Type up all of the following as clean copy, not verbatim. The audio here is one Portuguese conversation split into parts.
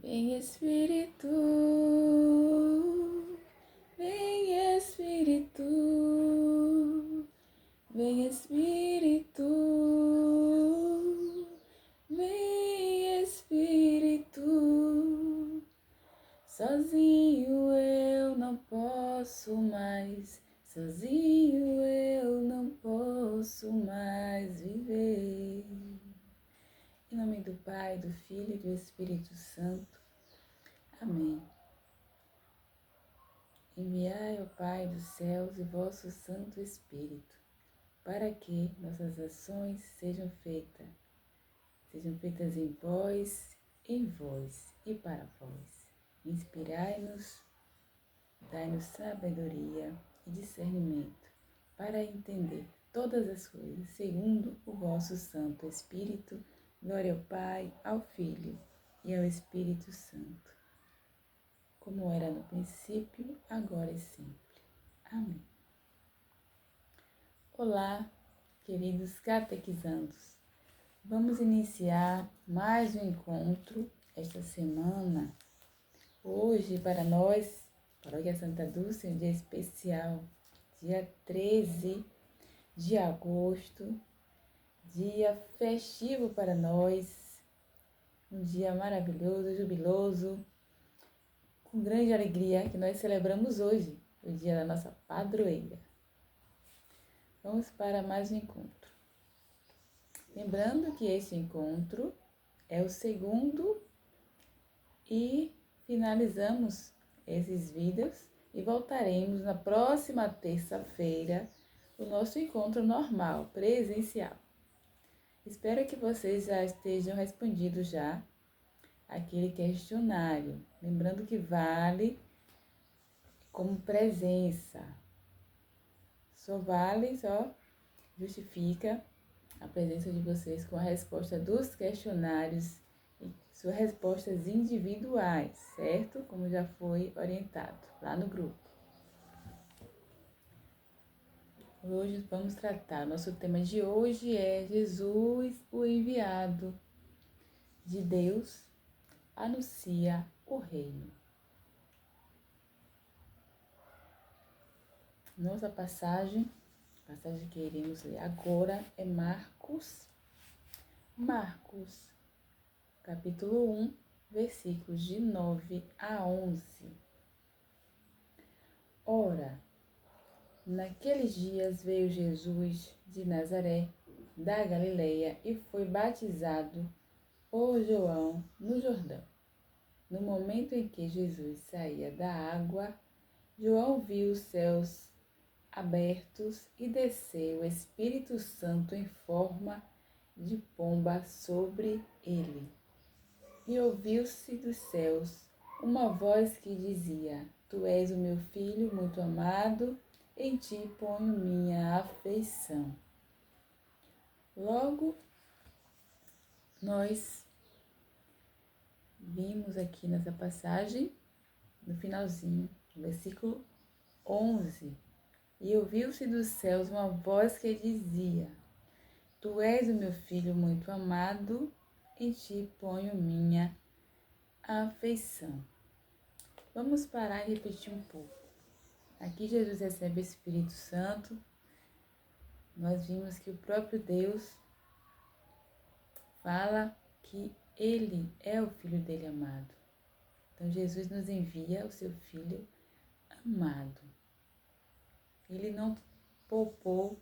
Vem Espírito, vem Espírito, vem Espírito, vem Espírito. Sozinho eu não posso mais, sozinho eu não posso mais viver. Em nome do Pai, do Filho e do Espírito Santo. Amém. Enviai ao Pai dos céus e vosso Santo Espírito, para que nossas ações sejam feitas em vós, em vós e para vós. Inspirai-nos, dai-nos sabedoria e discernimento para entender todas as coisas, segundo o vosso Santo Espírito. Glória ao Pai, ao Filho e ao Espírito Santo, como era no princípio, agora e sempre. Amém. Olá, queridos catequizandos. Vamos iniciar mais um encontro esta semana. Hoje, para nós, Paróquia Santa Dulce, um dia especial, dia 13 de agosto, dia festivo para nós, um dia maravilhoso, jubiloso, com grande alegria que nós celebramos hoje, o dia da nossa padroeira. Vamos para mais um encontro. Lembrando que este encontro é o segundo e finalizamos esses vídeos e voltaremos na próxima terça-feira o nosso encontro normal, presencial. Espero que vocês já estejam respondidos já aquele questionário. Lembrando que vale como presença. Só justifica a presença de vocês com a resposta dos questionários e suas respostas individuais, certo? Como já foi orientado lá no grupo. Hoje vamos tratar, nosso tema de hoje é Jesus, o enviado de Deus, anuncia o reino. Nossa passagem que iremos ler agora é Marcos, capítulo 1, versículos de 9 a 11. Ora, naqueles dias veio Jesus de Nazaré, da Galileia, e foi batizado por João no Jordão. No momento em que Jesus saía da água, João viu os céus abertos e desceu o Espírito Santo em forma de pomba sobre ele. E ouviu-se dos céus uma voz que dizia: Tu és o meu filho muito amado, em ti ponho minha afeição. Logo, nós vimos aqui nessa passagem, no finalzinho, no versículo 11, e ouviu-se dos céus uma voz que dizia: Tu és o meu filho muito amado, em ti ponho minha afeição. Vamos parar e repetir um pouco. Aqui Jesus recebe o Espírito Santo. Nós vimos que o próprio Deus fala que Ele é o Filho dele amado. Então Jesus nos envia o seu Filho amado. Ele não poupou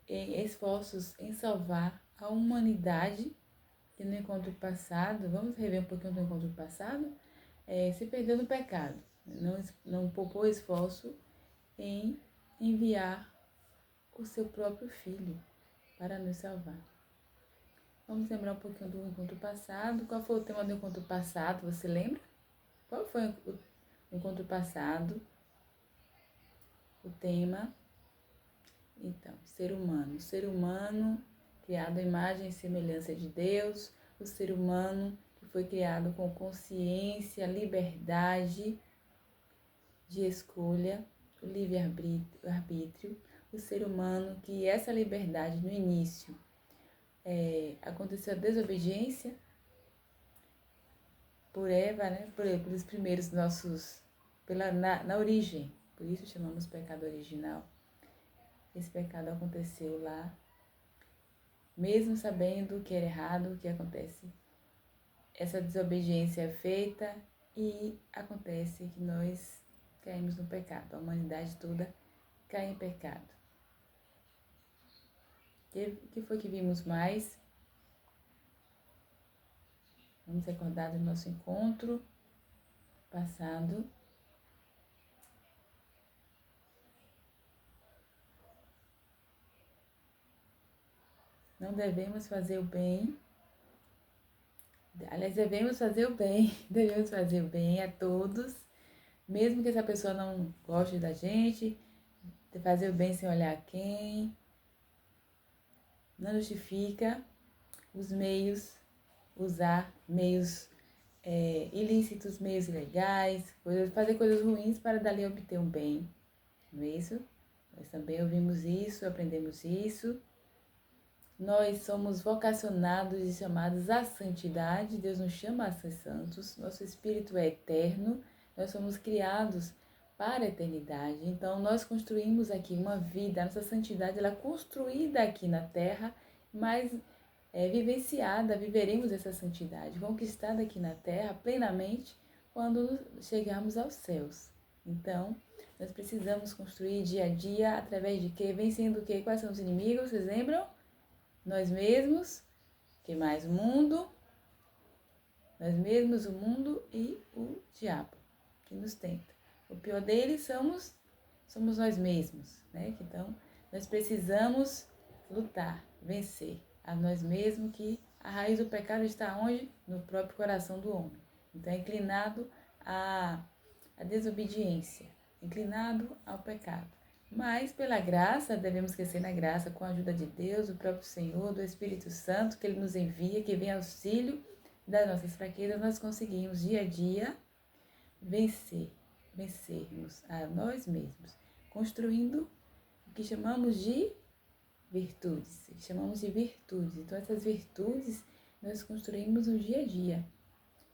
esforços em salvar a humanidade que no encontro passado, vamos rever um pouquinho do encontro passado, se perdeu no pecado. Não poupou esforço em enviar o seu próprio Filho para nos salvar. Vamos lembrar um pouquinho do encontro passado. Qual foi o tema do encontro passado? Você lembra? Qual foi o encontro passado? O tema? Então, ser humano. O ser humano criado à imagem e semelhança de Deus. O ser humano que foi criado com consciência, liberdade de escolha, o livre-arbítrio. O ser humano que essa liberdade no início aconteceu a desobediência, por Eva, né? Pelos primeiros nossos, na origem. Por isso chamamos pecado original. Esse pecado aconteceu lá, mesmo sabendo que era errado, o que acontece. Essa desobediência é feita e acontece que nós caímos no pecado. A humanidade toda cai em pecado. O que foi que vimos mais? Vamos recordar do nosso encontro passado. Não devemos fazer o bem. Aliás, devemos fazer o bem. Devemos fazer o bem a todos, mesmo que essa pessoa não goste da gente. Fazer o bem sem olhar quem. Não justifica os meios, usar meios ilícitos, meios ilegais, fazer coisas ruins para dali obter um bem. Não é isso? Nós também ouvimos isso, aprendemos isso. Nós somos vocacionados e chamados à santidade. Deus nos chama a ser santos. Nosso espírito é eterno. Nós somos criados para a eternidade. Então, nós construímos aqui uma vida. A nossa santidade ela é construída aqui na terra, mas vivenciada. Viveremos essa santidade, conquistada aqui na terra plenamente quando chegarmos aos céus. Então, nós precisamos construir dia a dia através de quê? Vencendo o quê? Quais são os inimigos? Vocês lembram? Nós mesmos, que mais? O mundo, nós mesmos, o mundo e o diabo, que nos tenta. O pior deles somos nós mesmos, né? Então, nós precisamos lutar, vencer a nós mesmos, que a raiz do pecado está onde? No próprio coração do homem. Então, é inclinado à desobediência, inclinado ao pecado. Mas, pela graça, devemos crescer na graça, com a ajuda de Deus, do próprio Senhor, do Espírito Santo, que Ele nos envia, que vem auxílio das nossas fraquezas, nós conseguimos, dia a dia, vencermos a nós mesmos, construindo o que chamamos de virtudes. Então, essas virtudes nós construímos no dia a dia,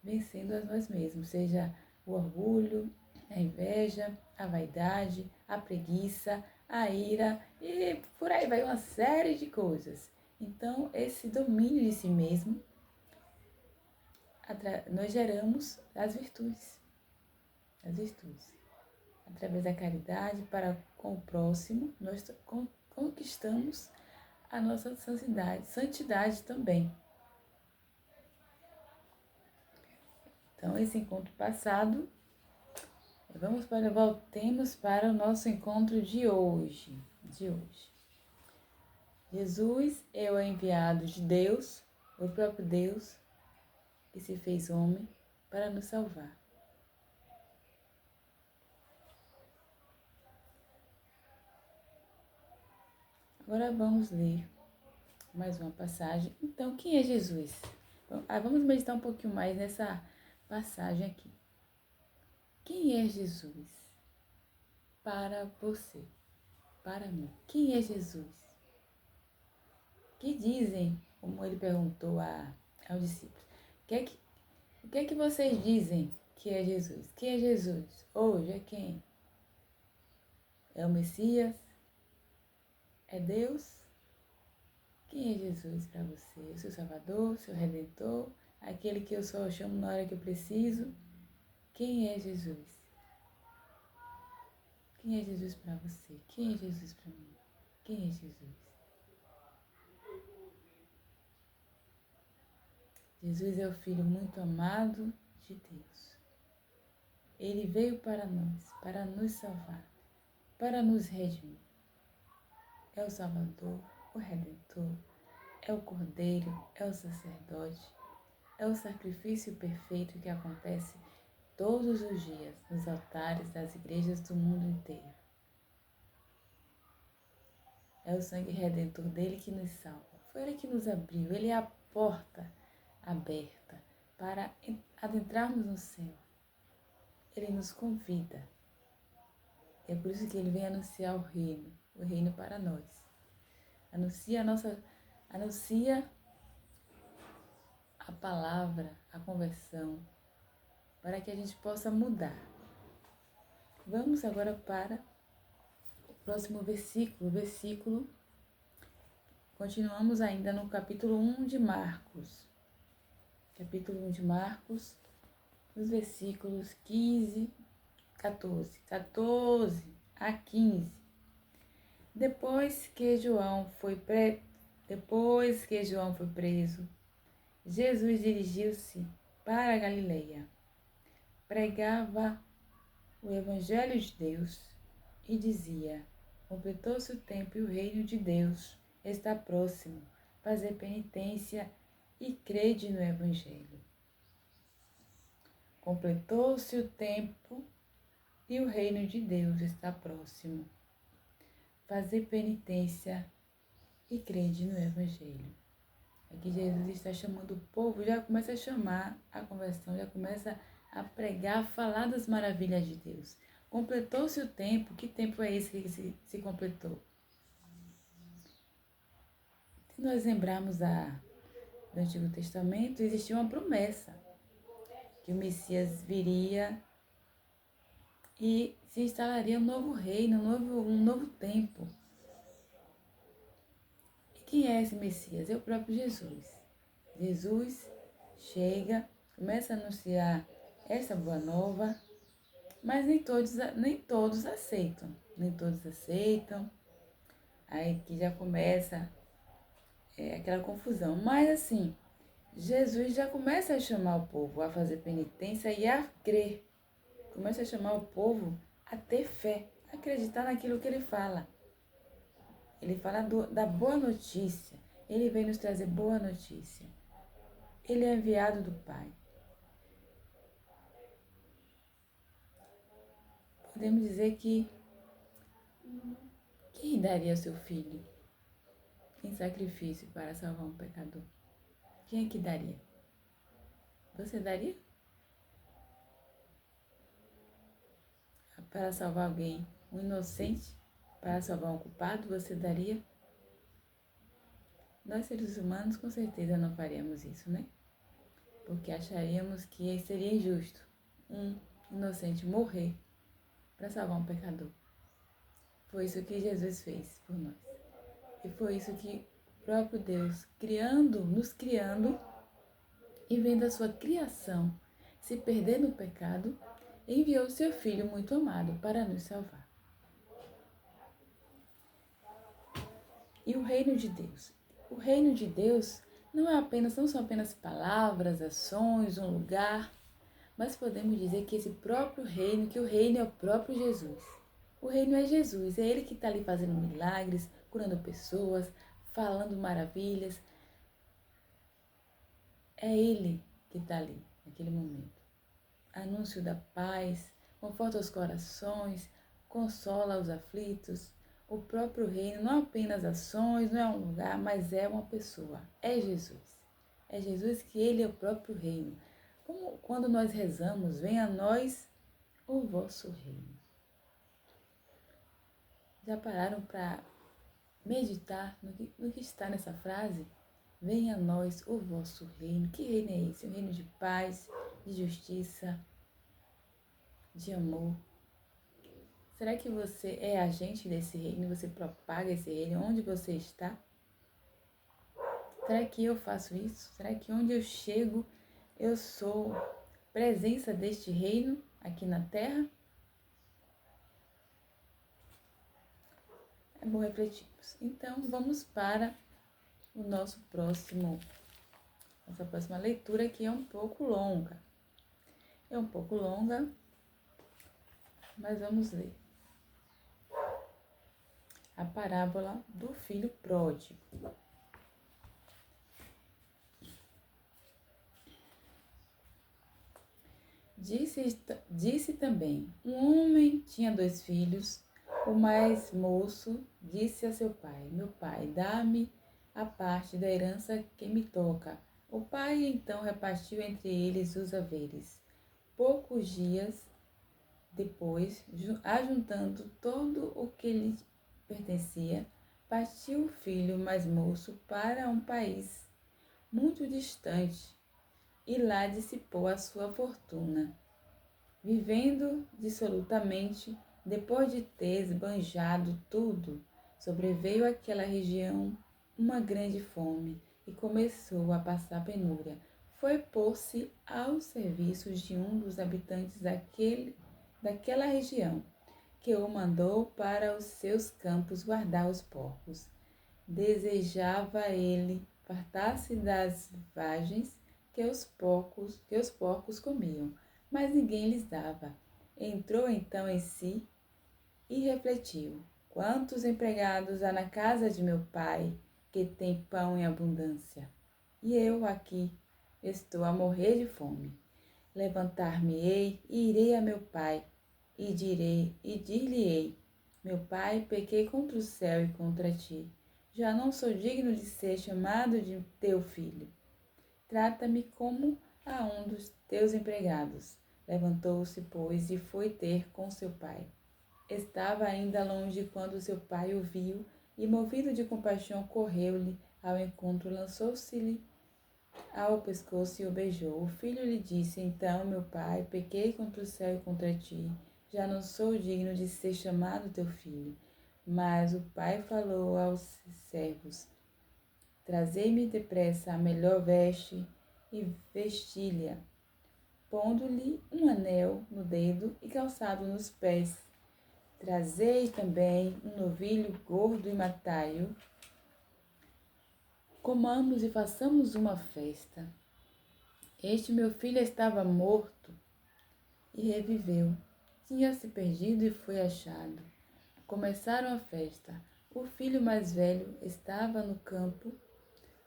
vencendo a nós mesmos, seja o orgulho, a inveja, a vaidade, a preguiça, a ira e por aí vai uma série de coisas. Então, esse domínio de si mesmo, nós geramos as virtudes. Através da caridade para com o próximo, nós conquistamos a nossa santidade também. Então, esse encontro passado, voltemos para o nosso encontro de hoje. Jesus é o enviado de Deus, o próprio Deus, que se fez homem para nos salvar. Agora vamos ler mais uma passagem. Então, quem é Jesus? Vamos meditar um pouquinho mais nessa passagem aqui. Quem é Jesus para você, para mim? Quem é Jesus? Que dizem, como ele perguntou aos discípulos, o que é que vocês dizem que é Jesus? Quem é Jesus? Hoje é quem? É o Messias? É Deus? Quem é Jesus para você? O seu Salvador, o seu Redentor, aquele que eu só chamo na hora que eu preciso? Quem é Jesus? Quem é Jesus para você? Quem é Jesus para mim? Quem é Jesus? Jesus é o Filho muito amado de Deus. Ele veio para nós, para nos salvar, para nos redimir. É o Salvador, o Redentor, é o Cordeiro, é o sacerdote, é o sacrifício perfeito que acontece todos os dias nos altares das igrejas do mundo inteiro. É o sangue redentor dele que nos salva. Foi ele que nos abriu, ele é a porta aberta para adentrarmos no céu. Ele nos convida. É por isso que ele vem anunciar o reino para nós. Anuncia a palavra, a conversão, para que a gente possa mudar. Vamos agora para o próximo versículo. Continuamos ainda no capítulo 1 de Marcos. Capítulo 1 de Marcos, os versículos 14 a 15. Depois que João foi preso, Jesus dirigiu-se para a Galileia. Pregava o Evangelho de Deus e dizia: completou-se o tempo e o reino de Deus está próximo. Fazer penitência e crede no Evangelho. Completou-se o tempo e o reino de Deus está próximo. Fazer penitência e crede no Evangelho. Aqui Jesus está chamando o povo, já começa a chamar a conversão, já começa a pregar, a falar das maravilhas de Deus. Completou-se o tempo. Que tempo é esse que se completou? Se nós lembrarmos do Antigo Testamento, existia uma promessa que o Messias viria e se instalaria um novo reino, um novo tempo. E quem é esse Messias? É o próprio Jesus. Jesus chega, começa a anunciar essa boa nova, mas nem todos aceitam. Nem todos aceitam. Aí que já começa aquela confusão. Mas assim, Jesus já começa a chamar o povo a fazer penitência e a crer. Começa a chamar o povo a ter fé, a acreditar naquilo que ele fala. Ele fala da boa notícia. Ele vem nos trazer boa notícia. Ele é enviado do Pai. Podemos dizer que quem daria seu filho em sacrifício para salvar um pecador? Quem é que daria? Você daria? Para salvar alguém, um inocente, para salvar um culpado, você daria? Nós, seres humanos, com certeza não faríamos isso, né? Porque acharíamos que seria injusto um inocente morrer para salvar um pecador. Foi isso que Jesus fez por nós. E foi isso que o próprio Deus, nos criando, e vendo a sua criação se perder no pecado, enviou o seu Filho muito amado para nos salvar. E o reino de Deus? O reino de Deus não são apenas palavras, ações, um lugar, mas podemos dizer que que o reino é o próprio Jesus. O reino é Jesus, é Ele que está ali fazendo milagres, curando pessoas, falando maravilhas. É Ele que está ali, naquele momento. Anúncio da paz, conforta os corações, consola os aflitos. O próprio reino não é apenas ações, não é um lugar, mas é uma pessoa. É Jesus. É Jesus que Ele é o próprio reino. Como quando nós rezamos, venha a nós o vosso reino. Já pararam para meditar no que está nessa frase? Venha a nós o vosso reino. Que reino é esse? Um reino de paz, de justiça, de amor. Será que você é agente desse reino? Você propaga esse reino? Onde você está? Será que eu faço isso? Será que onde eu chego, eu sou presença deste reino aqui na Terra? É bom refletirmos. Então, vamos para o nossa próxima leitura, que é um pouco longa. Mas vamos ler. A parábola do filho pródigo. Disse também: um homem tinha 2 filhos. O mais moço disse a seu pai: meu pai, dá-me a parte da herança que me toca. O pai então repartiu entre eles os haveres. Poucos dias depois, ajuntando todo o que lhe pertencia, partiu o filho mais moço para um país muito distante e lá dissipou a sua fortuna. Vivendo dissolutamente, depois de ter esbanjado tudo, sobreveio àquela região uma grande fome e começou a passar penúria. Foi pôr-se ao serviço de um dos habitantes daquela região, que o mandou para os seus campos guardar os porcos. Desejava ele fartar-se das vagens que os porcos comiam, mas ninguém lhes dava. Entrou então em si e refletiu: quantos empregados há na casa de meu pai, que tem pão em abundância? E eu aqui estou a morrer de fome. Levantar-me-ei e irei a meu pai, e dir-lhe-ei: meu pai, pequei contra o céu e contra ti. Já não sou digno de ser chamado de teu filho. Trata-me como a um dos teus empregados. Levantou-se, pois, e foi ter com seu pai. Estava ainda longe quando seu pai o viu e, movido de compaixão, correu-lhe ao encontro, lançou-se-lhe ao pescoço e o beijou. O filho lhe disse: então, meu pai, pequei contra o céu e contra ti. Já não sou digno de ser chamado teu filho. Mas o pai falou aos servos: trazei-me depressa a melhor veste e vestilha, pondo-lhe um anel no dedo e calçado nos pés. Trazei também um novilho gordo e matai-o. Comamos e façamos uma festa. Este meu filho estava morto e reviveu. Tinha se perdido e foi achado. Começaram a festa. O filho mais velho estava no campo.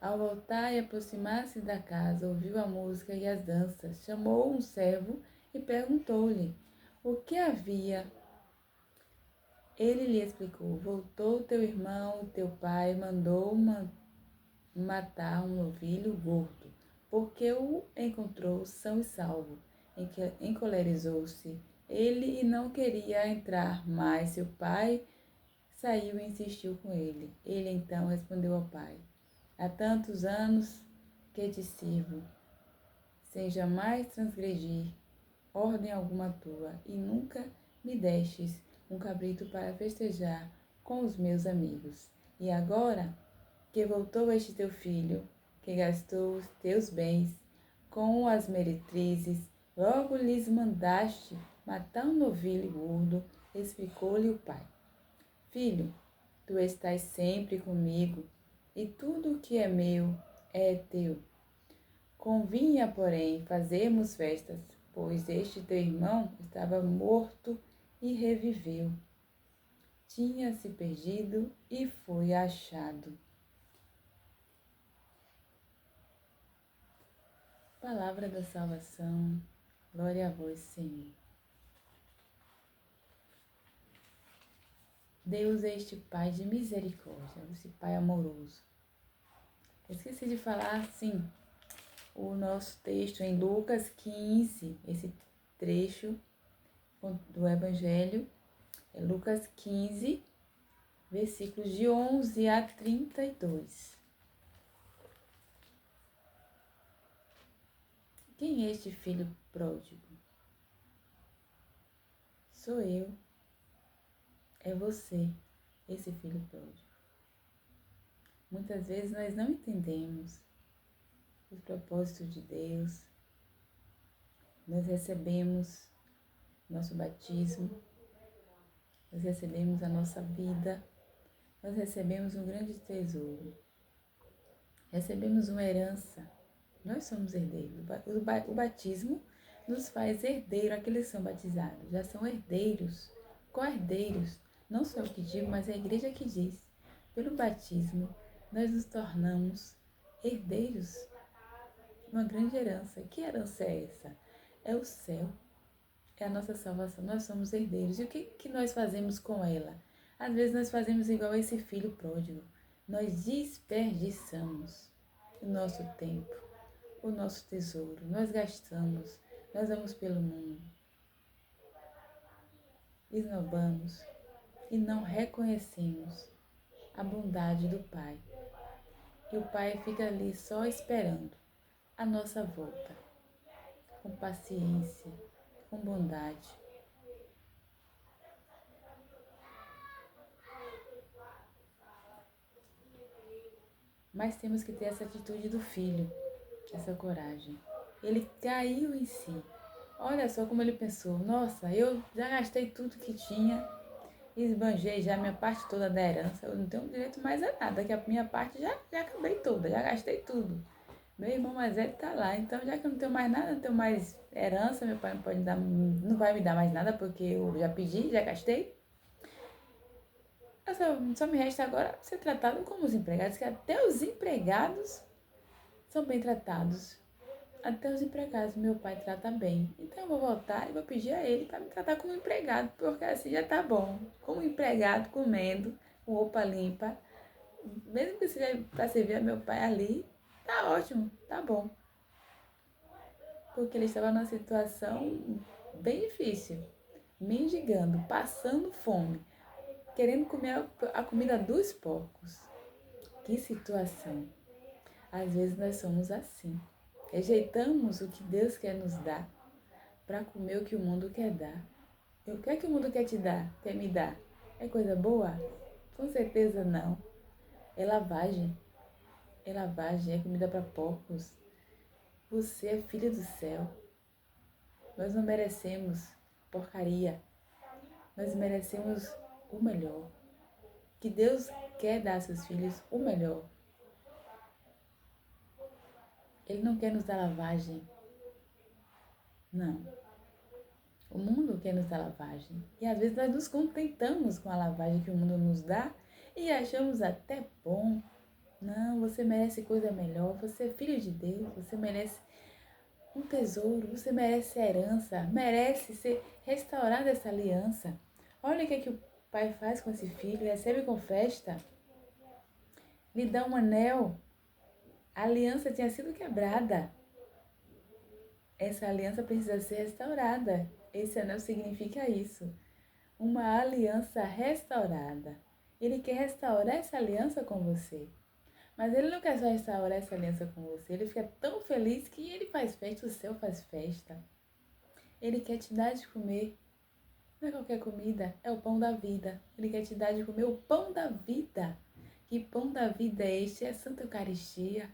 Ao voltar e aproximar-se da casa, ouviu a música e as danças. Chamou um servo e perguntou-lhe o que havia. Ele lhe explicou: voltou teu irmão, teu pai mandou matar um novilho gordo, porque o encontrou são e salvo. Encolerizou-se ele e não queria entrar, mas seu pai saiu e insistiu com ele. Ele então respondeu ao pai: há tantos anos que te sirvo, sem jamais transgredir ordem alguma tua, e nunca me destes um cabrito para festejar com os meus amigos. E agora que voltou este teu filho, que gastou os teus bens com as meretrizes, logo lhes mandaste matar um novilho gordo, explicou-lhe o pai. Filho, tu estás sempre comigo, e tudo o que é meu é teu. Convinha, porém, fazermos festas, pois este teu irmão estava morto e reviveu. Tinha se perdido e foi achado. Palavra da salvação, glória a vós, Senhor. Deus é este Pai de misericórdia, este Pai amoroso. Esqueci de falar, sim, o nosso texto em Lucas 15, esse trecho do Evangelho, é Lucas 15, versículos de 11 a 32. Quem é este filho pródigo? Sou eu, é você, esse filho pródigo. Muitas vezes nós não entendemos os propósitos de Deus. Nós recebemos nosso batismo, nós recebemos a nossa vida, nós recebemos um grande tesouro, recebemos uma herança. Nós somos herdeiros. O batismo nos faz herdeiro. Aqueles que são batizados já são herdeiros, co-herdeiros. Não só eu que digo, mas é a igreja que diz. Pelo batismo, nós nos tornamos herdeiros. Uma grande herança. Que herança é essa? É o céu. É a nossa salvação. Nós somos herdeiros. E o que nós fazemos com ela? Às vezes nós fazemos igual esse filho pródigo. Nós desperdiçamos o nosso tempo, o nosso tesouro. Nós gastamos, nós vamos pelo mundo, esnobamos e não reconhecemos a bondade do Pai. E o Pai fica ali só esperando a nossa volta, com paciência, com bondade. Mas temos que ter essa atitude do filho, essa coragem. Ele caiu em si. Olha só como ele pensou. Nossa, eu já gastei tudo que tinha, esbanjei já a minha parte toda da herança. Eu não tenho direito mais a nada, que a minha parte já acabei toda, já gastei tudo. Meu irmão mais velho tá lá, então já que eu não tenho mais nada, não tenho mais herança, meu pai não pode dar, não vai me dar mais nada porque eu já pedi, já gastei. Só me resta agora ser tratado como os empregados, que até os empregados são bem tratados. Até os empregados meu pai trata bem. Então eu vou voltar e vou pedir a ele para me tratar como empregado, porque assim já tá bom. Como empregado, comendo, com roupa limpa, mesmo que seja para servir a meu pai ali, tá ótimo, tá bom. Porque ele estava numa situação bem difícil, mendigando, passando fome, querendo comer a comida dos porcos. Que situação! Às vezes nós somos assim. Rejeitamos o que Deus quer nos dar para comer o que o mundo quer dar. O que é que o mundo quer te dar? Quer me dar? É coisa boa? Com certeza não. É lavagem. É lavagem, é comida para porcos. Você é filho do céu. Nós não merecemos porcaria. Nós merecemos o melhor. Que Deus quer dar a seus filhos o melhor. Ele não quer nos dar lavagem. Não. O mundo quer nos dar lavagem. E às vezes nós nos contentamos com a lavagem que o mundo nos dá e achamos até bom. Não, você merece coisa melhor. Você é filho de Deus. Você merece um tesouro. Você merece herança. Merece ser restaurada essa aliança. Olha o que o pai faz com esse filho. Recebe com festa. Lhe dá um anel. A aliança tinha sido quebrada. Essa aliança precisa ser restaurada. Esse anel significa isso. Uma aliança restaurada. Ele quer restaurar essa aliança com você. Mas ele não quer só restaurar essa aliança com você. Ele fica tão feliz que ele faz festa, o céu faz festa. Ele quer te dar de comer. Não é qualquer comida, é o pão da vida. Ele quer te dar de comer o pão da vida. Que pão da vida é este? É a Santa Eucaristia.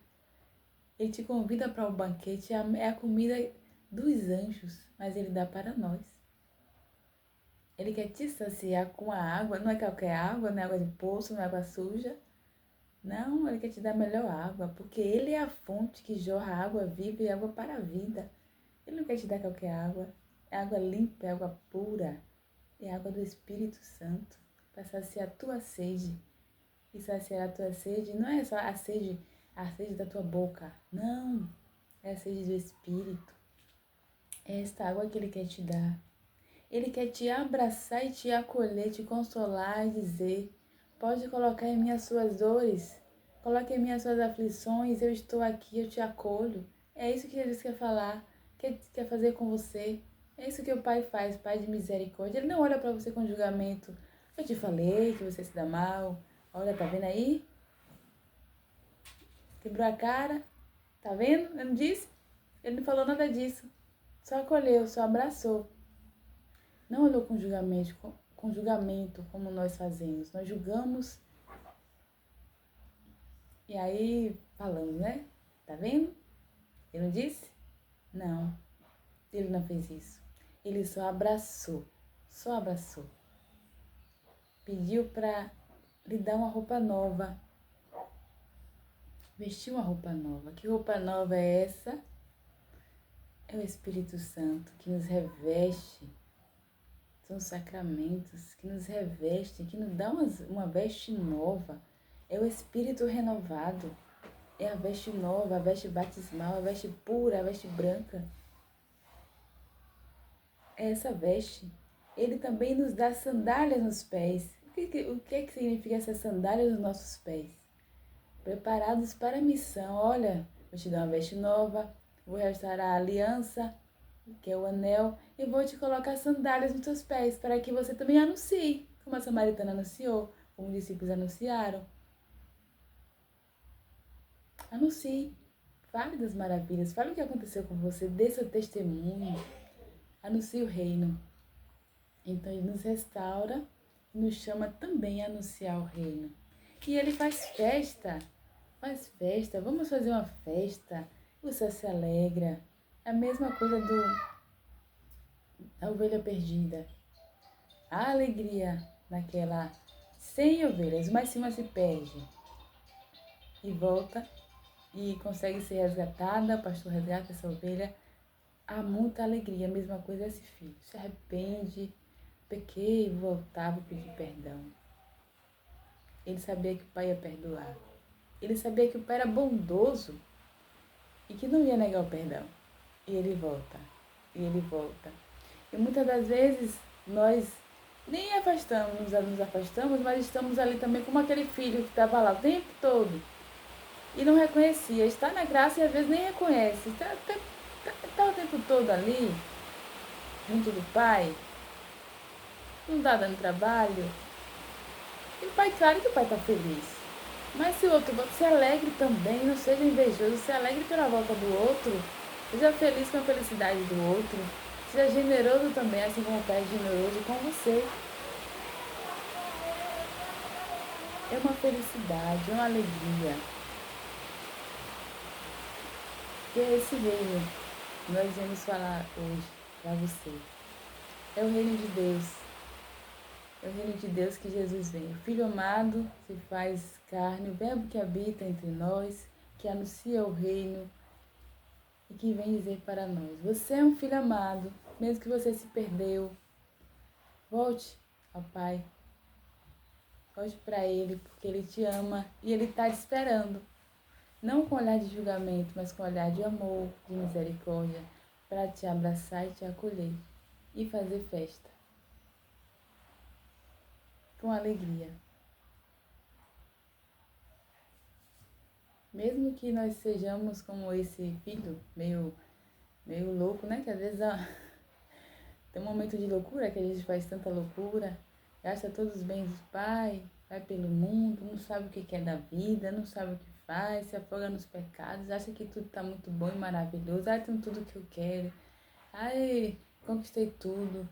Ele te convida para o banquete, é a comida dos anjos, mas ele dá para nós. Ele quer te saciar com a água, não é qualquer água, não é água de poço, não é água suja. Não, ele quer te dar a melhor água, porque ele é a fonte que jorra água viva e água para a vida. Ele não quer te dar qualquer água, é água limpa, é água pura, é água do Espírito Santo, para saciar a tua sede. E saciar a tua sede não é só a sede da tua boca, não, é a sede do Espírito. É esta água que ele quer te dar. Ele quer te abraçar e te acolher, te consolar e dizer: pode colocar em mim as suas dores, coloque em mim as suas aflições, eu estou aqui, eu te acolho. É isso que Jesus quer falar, quer fazer com você. É isso que o Pai faz, Pai de misericórdia. Ele não olha para você com julgamento. Eu te falei que você se dá mal. Olha, tá vendo aí? Quebrou a cara. Tá vendo? Eu não disse? Ele não falou nada disso. Só acolheu, só abraçou. Não olhou com julgamento como nós fazemos. Nós julgamos e aí falamos, né? Tá vendo? Ele não disse? Não, ele não fez isso. Ele só abraçou. Só abraçou. Pediu para lhe dar uma roupa nova. Vestiu uma roupa nova. Que roupa nova é essa? É o Espírito Santo que nos reveste. São os sacramentos que nos revestem, que nos dão uma veste nova. É o Espírito renovado. É a veste nova, a veste batismal, a veste pura, a veste branca. É essa veste. Ele também nos dá sandálias nos pés. O que é que significa essas sandálias nos nossos pés? Preparados para a missão. Olha, vou te dar uma veste nova, vou restaurar a aliança, que é o anel, e vou te colocar sandálias nos teus pés, para que você também anuncie, como a samaritana anunciou, como os discípulos anunciaram. Anuncie, fale das maravilhas, fale o que aconteceu com você, dê seu testemunho. anuncia o reino. Então ele nos restaura e nos chama também a anunciar o reino. E ele faz festa, vamos fazer uma festa. Você se alegra. É a mesma coisa da ovelha perdida. A alegria naquela 100 ovelhas, mas se uma se perde e volta e consegue ser resgatada, o pastor resgata essa ovelha, há muita alegria. A mesma coisa é esse filho. Se arrepende, pequei, vou voltar, vou pedir perdão. Ele sabia que o pai ia perdoar. Ele sabia que o pai era bondoso e que não ia negar o perdão. E ele volta, e ele volta. E muitas das vezes nós nem nos afastamos, mas estamos ali também como aquele filho que estava lá o tempo todo e não reconhecia. Está na graça e às vezes nem reconhece. Está o tempo todo ali, junto do pai, não está dando trabalho. E o pai, claro que o pai está feliz. Mas se o outro se alegre também, não seja invejoso, se alegre pela volta do outro, seja feliz com a felicidade do outro, seja generoso também, assim como o pai é generoso com você. É uma felicidade, é uma alegria. Que é esse reino que nós vamos falar hoje para você. É o reino de Deus. É o reino de Deus que Jesus vem. O Filho amado se faz carne, o Verbo que habita entre nós, que anuncia o reino e que vem dizer para nós: você é um filho amado, mesmo que você se perdeu. Volte ao Pai. Volte para Ele, porque Ele te ama e Ele está te esperando. Não com olhar de julgamento, mas com olhar de amor, de misericórdia, para te abraçar e te acolher e fazer festa. Com alegria. Mesmo que nós sejamos como esse filho, meio louco, né? Que às vezes tem um momento de loucura, que a gente faz tanta loucura, gasta todos os bens do pai, vai pelo mundo, não sabe o que é da vida, não sabe o que faz, se afoga nos pecados, acha que tudo está muito bom e maravilhoso, tenho tudo que eu quero, conquistei tudo,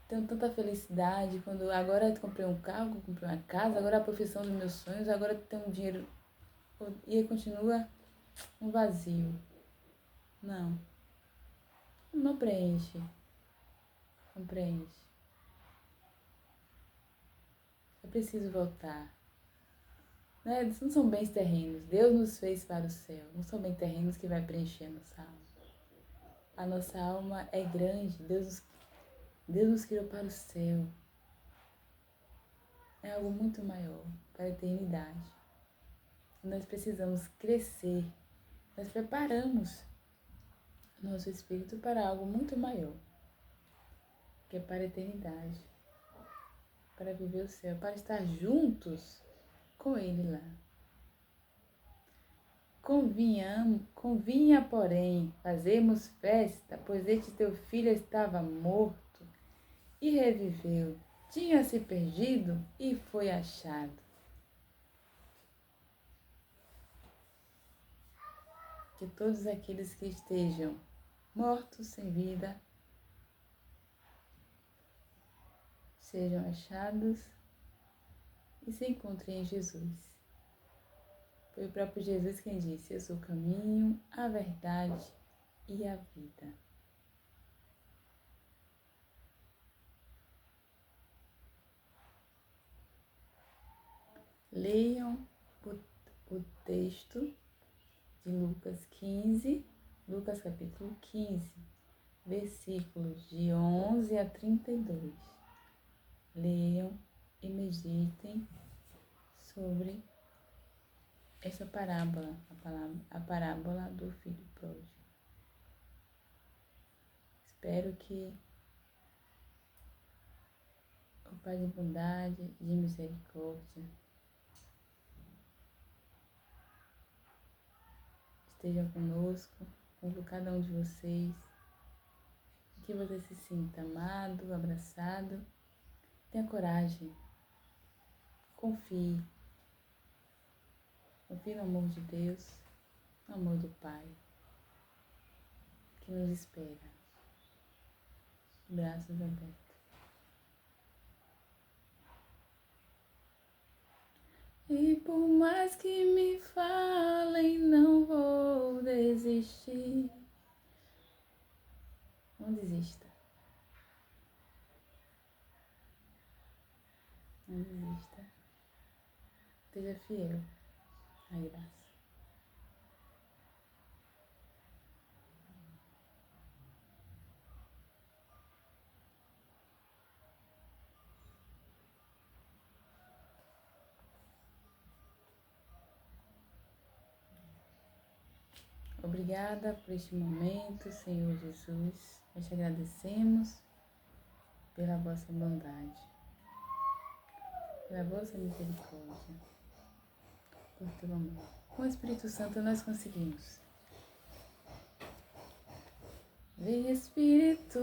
tenho tanta felicidade, quando agora eu comprei um carro, comprei uma casa, agora a profissão dos meus sonhos, agora eu tenho dinheiro, e aí continua um vazio. Não preenche, não preenche. É preciso voltar. Não são bens terrenos. Deus nos fez para o céu. Não são bens terrenos que vai preencher a nossa alma. A nossa alma é grande. Deus nos criou para o céu. É algo muito maior, para a eternidade. Nós precisamos crescer. Nós preparamos o nosso espírito para algo muito maior, que é para a eternidade. Para viver o céu, para estar juntos com Ele lá. Convinha, porém, fazermos festa, pois este teu filho estava morto e reviveu, tinha se perdido e foi achado. Que todos aqueles que estejam mortos sem vida sejam achados e se encontrem em Jesus. Foi o próprio Jesus quem disse: eu sou o caminho, a verdade e a vida. Leiam o texto de Lucas capítulo 15, versículos de 11 a 32. Leiam e meditem sobre essa parábola, a parábola do filho pródigo. Espero que o Pai de bondade e de misericórdia esteja conosco, com cada um de vocês, que você se sinta amado, abraçado. Tenha coragem, confie no amor de Deus, no amor do Pai, que nos espera. braços abertos. E por mais que me falem, não vou desistir. Não desista. Não desista. Seja fiel à graça. Obrigada por este momento, Senhor Jesus. Nós te agradecemos pela vossa bondade, pela vossa misericórdia, por teu amor. Com o Espírito Santo nós conseguimos. Vem Espírito,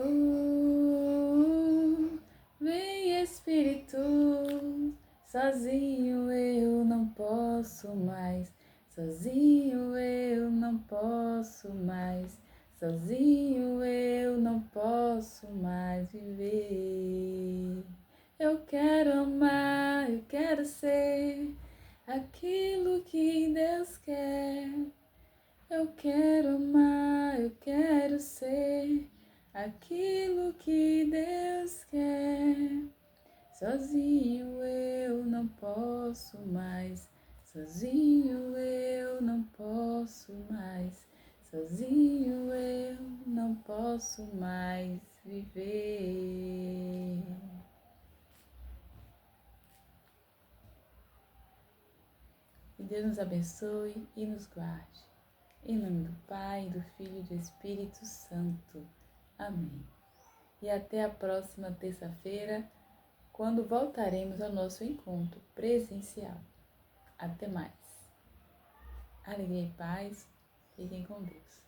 vem Espírito, sozinho eu não posso mais, sozinho eu não posso mais, sozinho eu não posso mais viver. Eu quero amar, eu quero ser aquilo que Deus quer. Eu quero amar, eu quero ser aquilo que Deus quer. Sozinho eu não posso mais, sozinho eu não posso mais, sozinho eu não posso mais viver. Que Deus nos abençoe e nos guarde. Em nome do Pai, do Filho e do Espírito Santo. Amém. E até a próxima terça-feira, quando voltaremos ao nosso encontro presencial. Até mais. Alegria e paz. Fiquem com Deus.